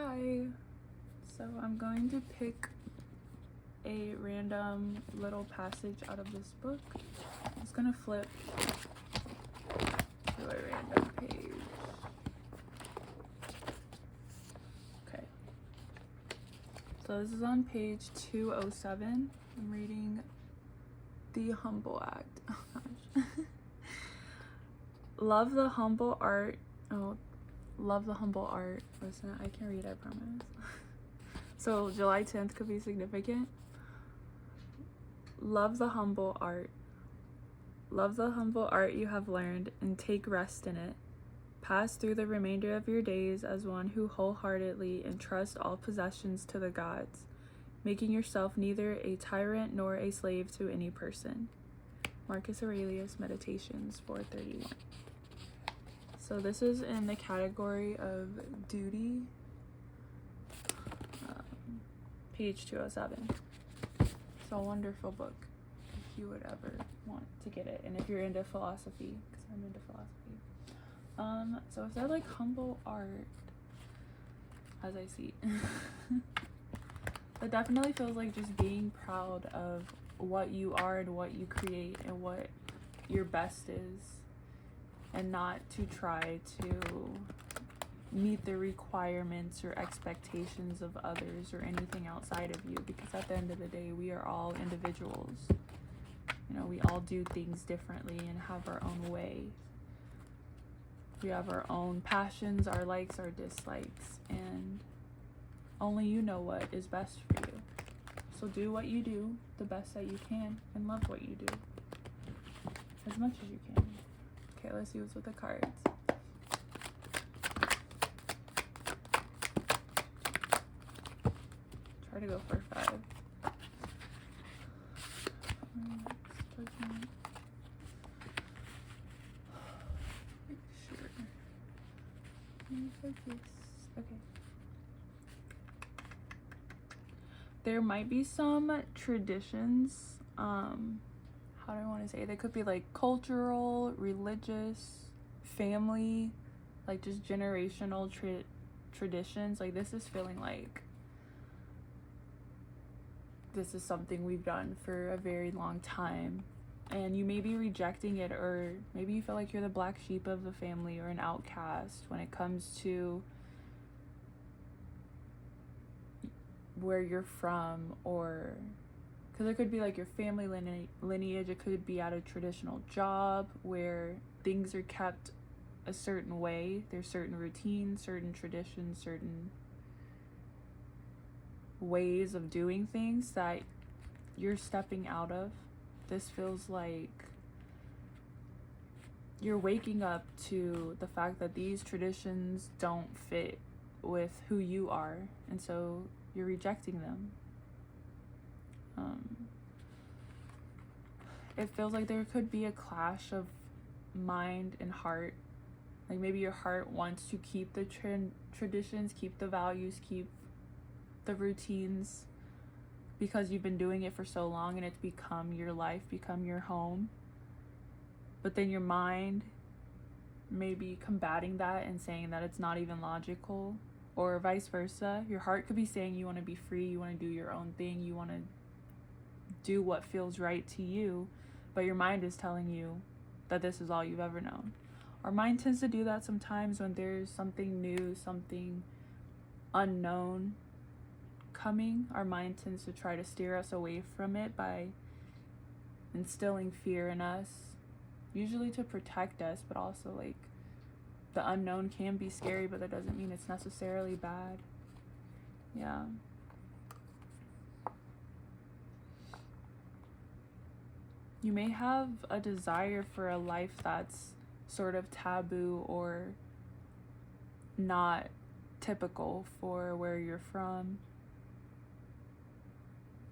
Hi. So I'm going to pick a random little passage out of this book. I'm just gonna flip to a random page. Okay. So this is on page 207. I'm reading The Humble Act. Oh gosh. Love the humble art. Love the humble art. Listen, I can read, I promise. So July 10th could be significant. Love the humble art. Love the humble art you have learned and take rest in it. Pass through the remainder of your days as one who wholeheartedly entrusts all possessions to the gods, making yourself neither a tyrant nor a slave to any person. Marcus Aurelius, Meditations 431. So this is in the category of duty, page 207. It's a wonderful book if you would ever want to get it, and if you're into philosophy, because I'm into philosophy. So if they're like humble art, as I see, it definitely feels like just being proud of what you are and what you create and what your best is, and not to try to meet the requirements or expectations of others or anything outside of you, because at the end of the day, we are all individuals. You know, we all do things differently and have our own way. We have our own passions, our likes, our dislikes, and only you know what is best for you. So do what you do the best that you can and love what you do as much as you can. Okay, let's see what's with the cards. Try to go for 5. Focus. Okay. There might be some traditions, how do I want to say? They could be like cultural, religious, family, like just generational traditions. Like this is feeling like this is something we've done for a very long time, and you may be rejecting it, or maybe you feel like you're the black sheep of the family or an outcast when it comes to where you're from, or because it could be like your family lineage. It could be at a traditional job where things are kept a certain way. There's certain routines, certain traditions, certain ways of doing things that you're stepping out of. This feels like you're waking up to the fact that these traditions don't fit with who you are, and so you're rejecting them. It feels like there could be a clash of mind and heart. Like maybe your heart wants to keep the traditions, keep the values, keep the routines, because you've been doing it for so long and it's become your life, become your home. But then your mind may be combating that and saying that it's not even logical, or vice versa. Your heart could be saying you want to be free, you want to do your own thing, you want to do what feels right to you, but your mind is telling you that this is all you've ever known. Our mind tends to do that sometimes when there's something new, something unknown coming. Our mind tends to try to steer us away from it by instilling fear in us, usually to protect us, but also like the unknown can be scary, but that doesn't mean it's necessarily bad. Yeah. You may have a desire for a life that's sort of taboo or not typical for where you're from.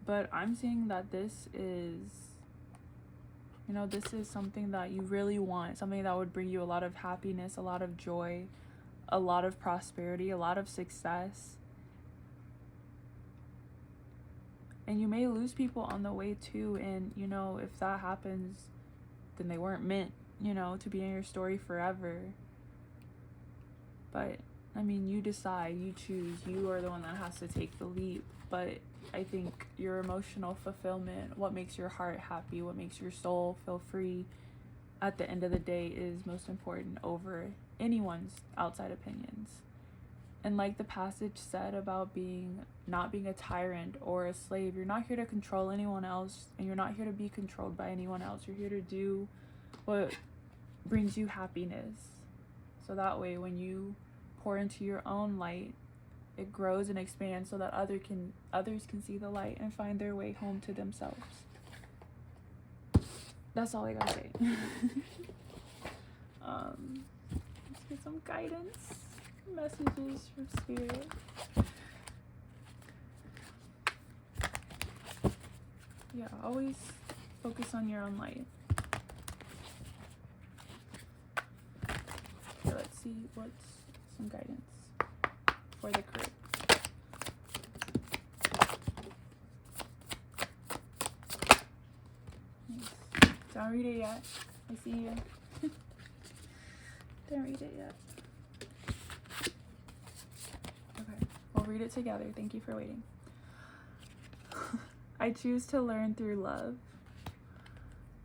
But I'm seeing that this is, this is something that you really want, something that would bring you a lot of happiness, a lot of joy, a lot of prosperity, a lot of success. And you may lose people on the way too, and if that happens, then they weren't meant, to be in your story forever. But I mean, you decide, you choose, you are the one that has to take the leap. But I think your emotional fulfillment, what makes your heart happy, what makes your soul feel free, at the end of the day is most important over anyone's outside opinions. And like the passage said about not being a tyrant or a slave, you're not here to control anyone else, and you're not here to be controlled by anyone else. You're here to do what brings you happiness. So that way, when you pour into your own light, it grows and expands so that others can see the light and find their way home to themselves. That's all I gotta say. Let's get some guidance, messages from Spirit. Yeah, always focus on your own light. Okay, let's see what's some guidance for the crew. Nice. Don't read it yet. I see you. Don't read it yet. Okay, we'll read it together. Thank you for waiting. I choose to learn through love.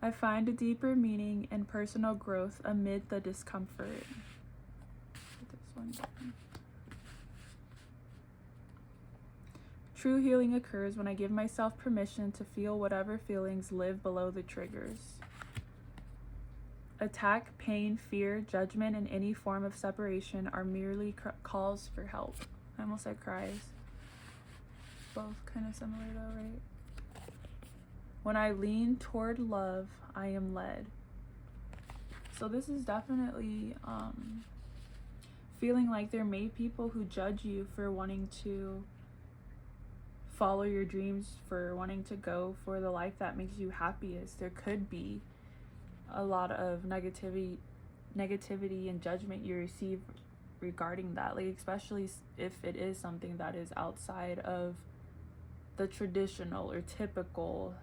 I find a deeper meaning and personal growth amid the discomfort. This one down. True healing occurs when I give myself permission to feel whatever feelings live below the triggers. Attack, pain, fear, judgment, and any form of separation are merely calls for help. I almost said cries. Both kind of similar though, right? When I lean toward love, I am led. So this is definitely feeling like there may be people who judge you for wanting to follow your dreams, for wanting to go for the life that makes you happiest. There could be a lot of negativity and judgment you receive regarding that, like especially if it is something that is outside of the traditional or typical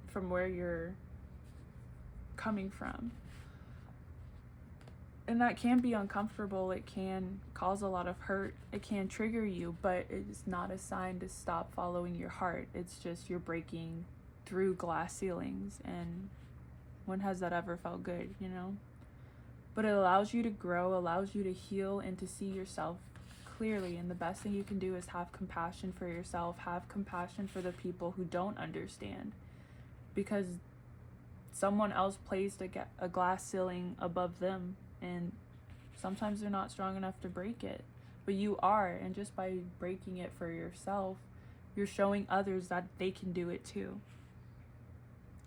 from where you're coming from. And that can be uncomfortable. It can cause a lot of hurt. It can trigger you, but it's not a sign to stop following your heart. It's just you're breaking through glass ceilings, and when has that ever felt good, you know? But it allows you to grow, allows you to heal, and to see yourself clearly. And the best thing you can do is have compassion for yourself, have compassion for the people who don't understand, because someone else placed a glass ceiling above them, and sometimes they're not strong enough to break it, but you are. And just by breaking it for yourself, you're showing others that they can do it too.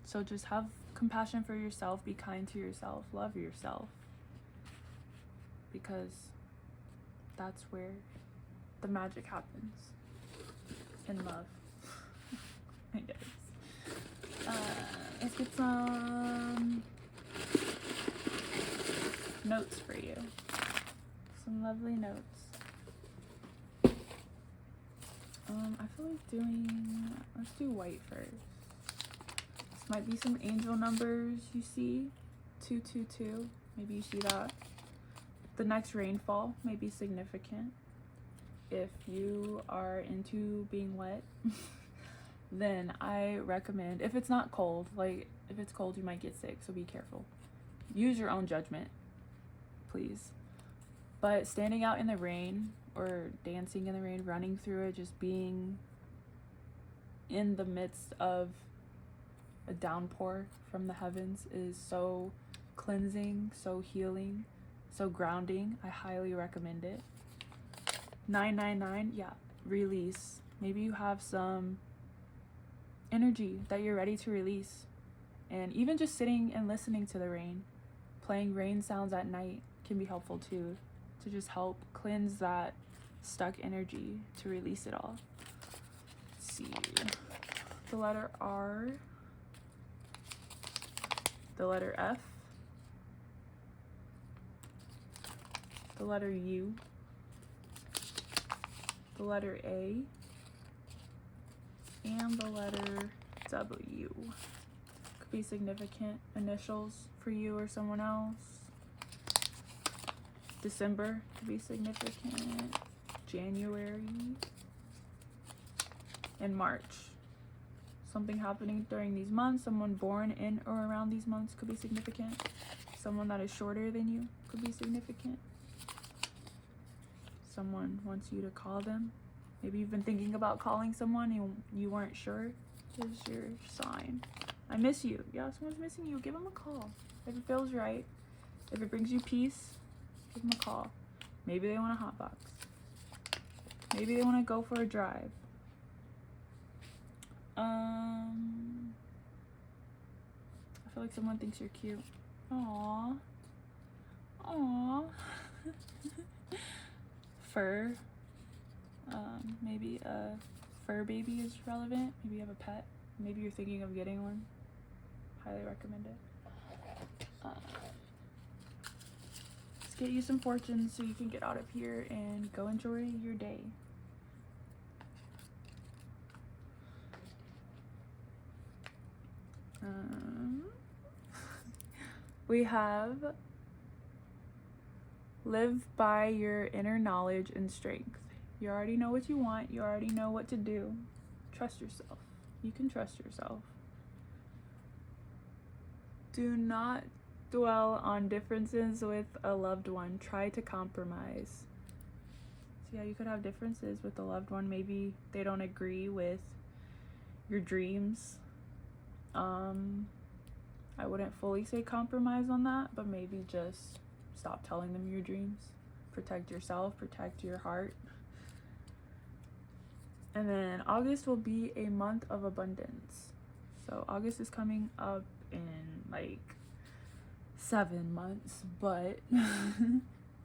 So just have compassion for yourself, be kind to yourself, love yourself, because that's where the magic happens, in love. I guess. Let's get some notes for you. Some lovely notes. I feel like let's do white first. This might be some angel numbers you see. 222, maybe you see that. The next rainfall may be significant. If you are into being wet, then I recommend, if it's not cold, like if it's cold you might get sick, so be careful. Use your own judgment, please. But standing out in the rain or dancing in the rain, running through it, just being in the midst of a downpour from the heavens is so cleansing, so healing, so grounding. I highly recommend it. 999, yeah, release. Maybe you have some energy that you're ready to release, and even just sitting and listening to the rain, playing rain sounds at night can be helpful too, to just help cleanse that stuck energy, to release it all. Let's see, the letter R, the letter F, the letter U, the letter A, and the letter W. Could be significant initials for you or someone else. December could be significant. January. And March. Something happening during these months. Someone born in or around these months could be significant. Someone that is shorter than you could be significant. Someone wants you to call them. Maybe you've been thinking about calling someone and you weren't sure. Here's your sign. I miss you. Yeah, someone's missing you. Give them a call. If it feels right. If it brings you peace, give them a call. Maybe they want a hot box. Maybe they want to go for a drive. I feel like someone thinks you're cute. Aww. Aww. Fur. Maybe a fur baby is relevant. Maybe you have a pet. Maybe you're thinking of getting one. Highly recommend it. Let's get you some fortunes so you can get out of here and go enjoy your day. We have live by your inner knowledge and strength. You already know what you want. You already know what to do. Trust yourself. You can trust yourself. Do not dwell on differences with a loved one. Try to compromise. So yeah, you could have differences with a loved one. Maybe they don't agree with your dreams. I wouldn't fully say compromise on that, but maybe just stop telling them your dreams. Protect yourself, protect your heart. And then August will be a month of abundance. So August is coming up in like 7 months, but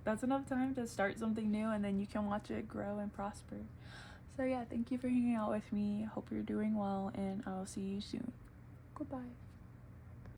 that's enough time to start something new, and then you can watch it grow and prosper. So yeah, thank you for hanging out with me. Hope you're doing well, and I'll see you soon. Goodbye.